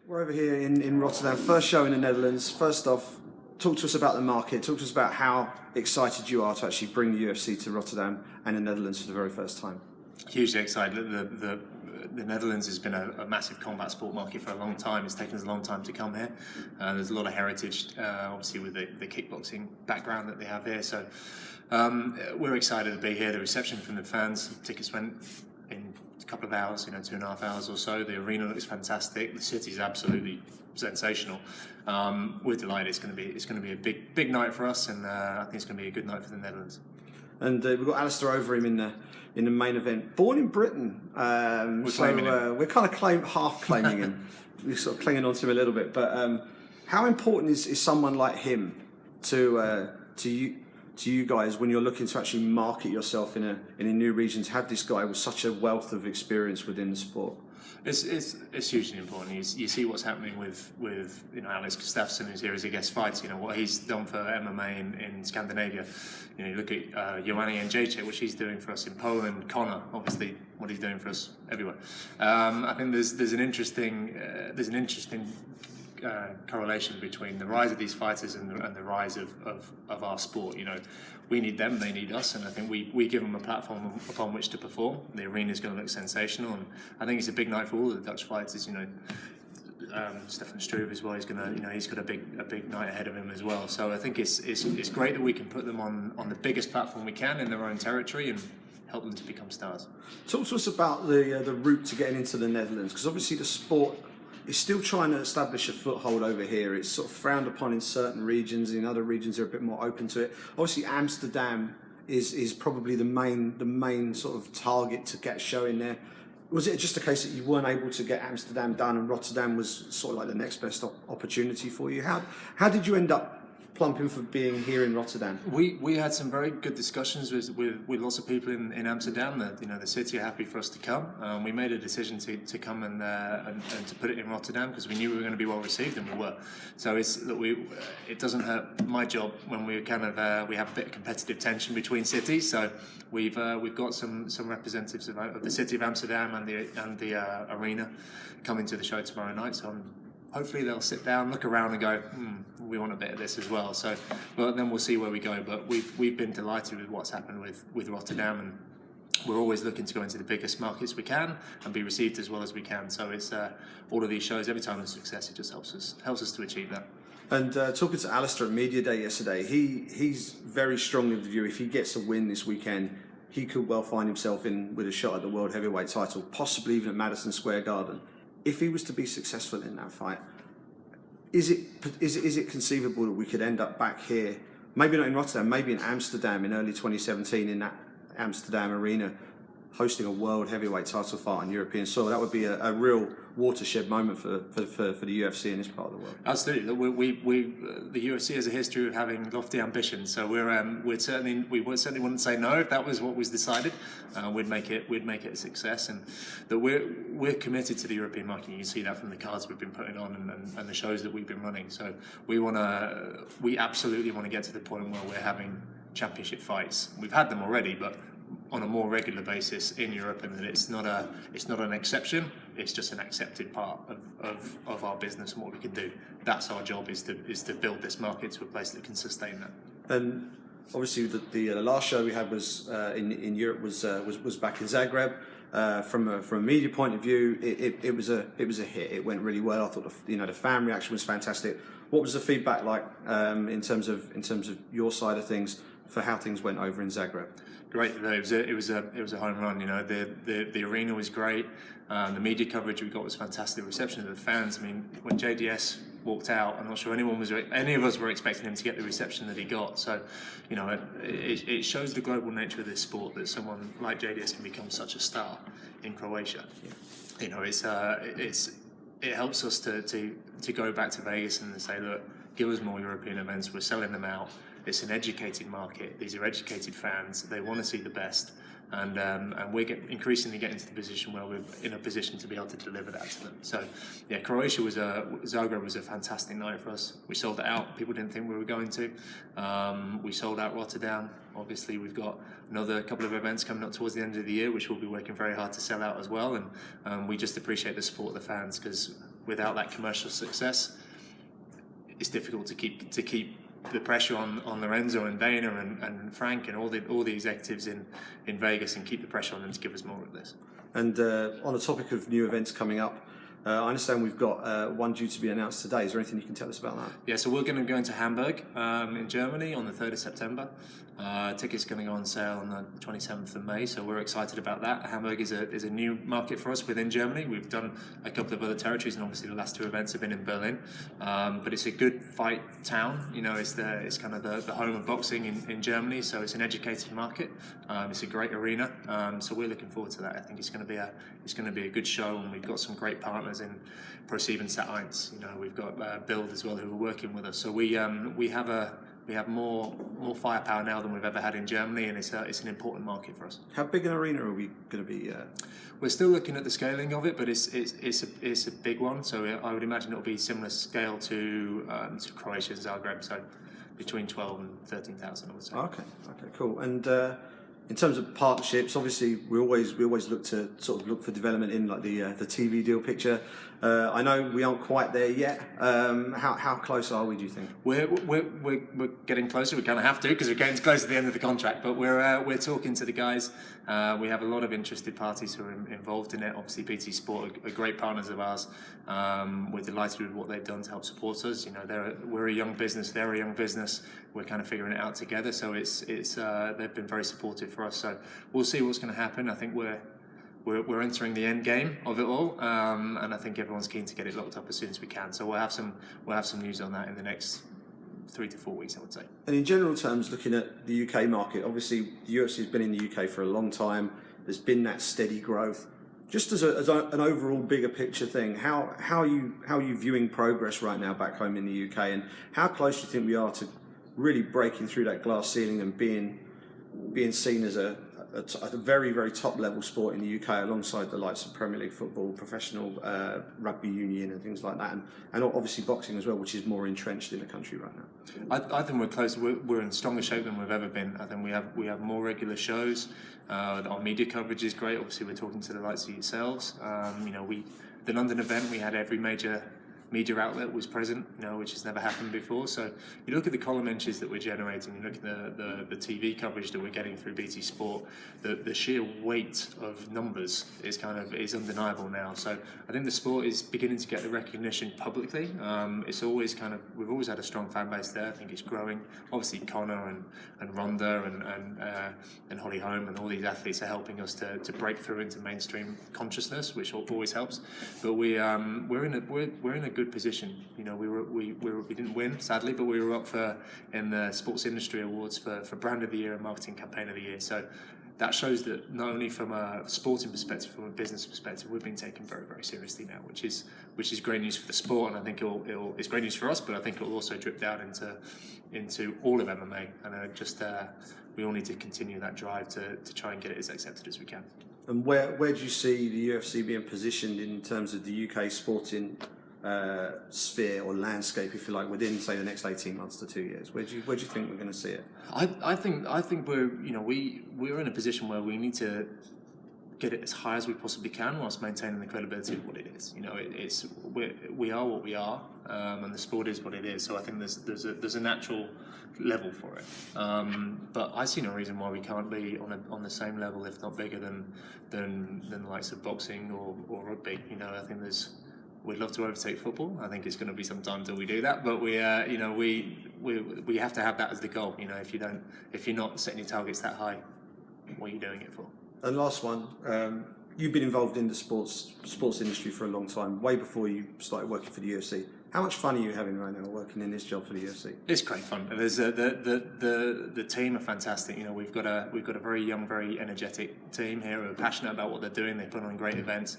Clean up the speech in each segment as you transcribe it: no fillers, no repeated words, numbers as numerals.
We're over here in Rotterdam, first show in the Netherlands. First off, talk to us about the market. Talk to us about how excited you are to actually bring the UFC to Rotterdam and the Netherlands for the very first time. Hugely excited. The Netherlands has been a massive combat sport market for a long time. It's taken us a long time to come here. There's a lot of heritage, obviously, with the kickboxing background that they have here. So we're excited to be here. The reception from the fans, tickets went in a couple of hours, 2.5 hours or so. The arena looks fantastic. The city's absolutely sensational. We're delighted. It's going to be a big night for us, and I think it's going to be a good night for the Netherlands. And we've got Alistair over him in the main event. Born in Britain, we're kind of half claiming him. We're sort of clinging on to him a little bit. But how important is someone like him to you guys when you're looking to actually market yourself in a new region? To have this guy with such a wealth of experience within the sport. It's hugely important. You see what's happening with Alex Gustafsson, who's here as a guest fighter. What he's done for MMA in Scandinavia. You look at Joanna Jędrzejczyk, what she's doing for us in Poland. Connor, obviously, what he's doing for us everywhere. I think there's an interesting correlation between the rise of these fighters and the rise of our sport. We need them, they need us, and I think we give them a platform upon which to perform. The arena is going to look sensational, and I think it's a big night for all of the Dutch fighters. Stefan Struve as well. He's got a big night ahead of him as well. So I think it's great that we can put them on the biggest platform we can in their own territory and help them to become stars. Talk to us about the route to getting into the Netherlands, because obviously the sport is still trying to establish a foothold over here. It's sort of frowned upon in certain regions. In other regions, they're a bit more open to it. Obviously, Amsterdam is probably the main sort of target to get a show in there. Was it just a case that you weren't able to get Amsterdam done and Rotterdam was sort of like the next best opportunity for you? How did you end up plumping for being here in Rotterdam? We had some very good discussions with lots of people in Amsterdam. That the city are happy for us to come. We made a decision to come and to put it in Rotterdam because we knew we were going to be well received, and we were. So it doesn't hurt my job when we we have a bit of competitive tension between cities. So we've got some representatives of the city of Amsterdam and the arena coming to the show tomorrow night. So hopefully they'll sit down, look around, and go, we want a bit of this as well. So, but then we'll see where we go. But we've been delighted with what's happened with Rotterdam, and we're always looking to go into the biggest markets we can and be received as well as we can. So it's all of these shows. Every time there's success, it just helps us to achieve that. And talking to Alistair at Media Day yesterday, he's very strongly of the view if he gets a win this weekend, he could well find himself in with a shot at the World Heavyweight title, possibly even at Madison Square Garden. If he was to be successful in that fight, is it conceivable that we could end up back here, maybe not in Rotterdam, maybe in Amsterdam in early 2017 in that Amsterdam arena, hosting a world heavyweight title fight on European soil? That would be a real watershed moment for the UFC in this part of the world. Absolutely, the UFC has a history of having lofty ambitions. So we certainly wouldn't say no if that was what was decided. We'd make it a success, and that we're committed to the European market. You can see that from the cards we've been putting on and the shows that we've been running. So we absolutely want to get to the point where we're having championship fights. We've had them already, but on a more regular basis in Europe, and that it's not an exception, it's just an accepted part of our business and what we can do. That's our job, is to build this market to a place that can sustain that. And obviously the last show we had was in Europe was back in Zagreb. From a media point of view, it was a hit. It went really well. I thought the fan reaction was fantastic. What was the feedback like in terms of your side of things for how things went over in Zagreb? Great. It was a home run. The arena was great. The media coverage we got was fantastic. The reception of the fans. I mean, when JDS walked out, I'm not sure any of us were expecting him to get the reception that he got. So, it shows the global nature of this sport that someone like JDS can become such a star in Croatia. It helps us to go back to Vegas and say, look, give us more European events. We're selling them out. It's an educated market. These are educated fans. They want to see the best, and we're increasingly getting to the position where we're in a position to be able to deliver that to them. So, yeah, Zagreb was a fantastic night for us. We sold it out. People didn't think we were going to. We sold out Rotterdam. Obviously, we've got another couple of events coming up towards the end of the year, which we'll be working very hard to sell out as well. And we just appreciate the support of the fans, because without that commercial success, it's difficult to keep the pressure on Lorenzo and Dana and Frank and all the executives in Vegas, and keep the pressure on them to give us more of this. And on the topic of new events coming up, I understand we've got one due to be announced today. Is there anything you can tell us about that? Yeah, so we're going to go into Hamburg in Germany on the 3rd of September. Tickets are going to go on sale on the 27th of May, so we're excited about that. Hamburg is a new market for us within Germany. We've done a couple of other territories, and obviously the last two events have been in Berlin. But it's a good fight town. You know, it's kind of the home of boxing in Germany, so it's an educated market. It's a great arena, so we're looking forward to that. I think it's going to be a good show, and we've got some great partners in ProSieben and Sat.1. You know, we've got Build as well, who are working with us. So we have more firepower now than we've ever had in Germany, and it's an important market for us. How big an arena are we going to be? We're still looking at the scaling of it, but it's a big one. So I would imagine it'll be similar scale to Croatia and Zagreb. So between 12 and 13,000, I would say. Okay, cool. And in terms of partnerships, obviously we always look for development in like the TV deal picture. I know we aren't quite there yet. How close are we, do you think? We're getting closer. We're going to have to, because we're getting close to the end of the contract. But we're talking to the guys. We have a lot of interested parties who are involved in it. Obviously, BT Sport are great partners of ours. We're delighted with what they've done to help support us. You know, we're a young business. They're a young business. We're kind of figuring it out together. So they've been very supportive for us. So we'll see what's going to happen. I think we're entering the end game of it all, and I think everyone's keen to get it locked up as soon as we can. So we'll have some news on that in the next 3 to 4 weeks, I would say. And in general terms, looking at the UK market, obviously the UFC has been in the UK for a long time. There's been that steady growth. Just as an overall bigger picture thing, how are you viewing progress right now back home in the UK, and how close do you think we are to really breaking through that glass ceiling and being seen as a very, very top level sport in the UK, alongside the likes of Premier League football, professional rugby union and things like that, and obviously boxing as well, which is more entrenched in the country right now? I think we're close. We're in stronger shape than we've ever been. I think we have more regular shows. Our media coverage is great. Obviously, we're talking to the likes of yourselves. You know, the London event, we had every major media outlet was present, you know, which has never happened before. So you look at the column inches that we're generating, you look at the TV coverage that we're getting through BT Sport, the sheer weight of numbers is undeniable now. So I think the sport is beginning to get the recognition publicly. We've always had a strong fan base there. I think it's growing. Obviously Connor and Ronda and Holly Holm and all these athletes are helping us to break through into mainstream consciousness, which always helps. But we're in a good position. You know, we didn't win, sadly, but we were up in the Sports Industry Awards for Brand of the Year and Marketing Campaign of the Year. So that shows that not only from a sporting perspective, from a business perspective, we've been taken very, very seriously now, which is great news for the sport, and I think it's great news for us. But I think it will also drip down into all of MMA, and we all need to continue that drive to try and get it as accepted as we can. And where do you see the UFC being positioned in terms of the UK sporting sphere or landscape, if you like, within, say, the next 18 months to 2 years? Where do you think we're going to see it? I think we're in a position where we need to get it as high as we possibly can, whilst maintaining the credibility of what it is. You know, we are what we are, and the sport is what it is. So I think there's a natural level for it. But I see no reason why we can't be on the same level, if not bigger than the likes of boxing or rugby. You know, I think we'd love to overtake football. I think it's going to be some time until we do that, but we have to have that as the goal. You know, if you're not setting your targets that high, what are you doing it for? And last one, you've been involved in the sports industry for a long time, way before you started working for the UFC. How much fun are you having right now working in this job for the UFC? It's great fun. There's the team are fantastic. You know, we've got a very young, very energetic team here who are passionate about what they're doing. They put on great events.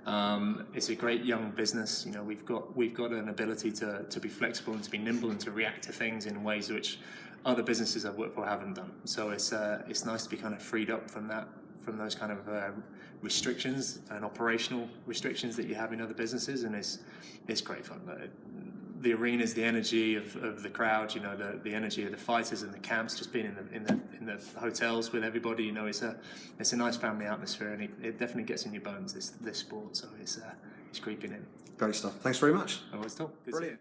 It's a great young business. You know, we've got an ability to be flexible and to be nimble and to react to things in ways which other businesses I've worked for haven't done. So it's nice to be kind of freed up from those kind of restrictions and operational restrictions that you have in other businesses, and it's great fun. The arenas, the energy of the crowd, you know, the energy of the fighters and the camps, just being in the hotels with everybody, you know, it's a nice family atmosphere, and it definitely gets in your bones, this sport. So creeping in. Great stuff. Thanks very much. I was told. Brilliant.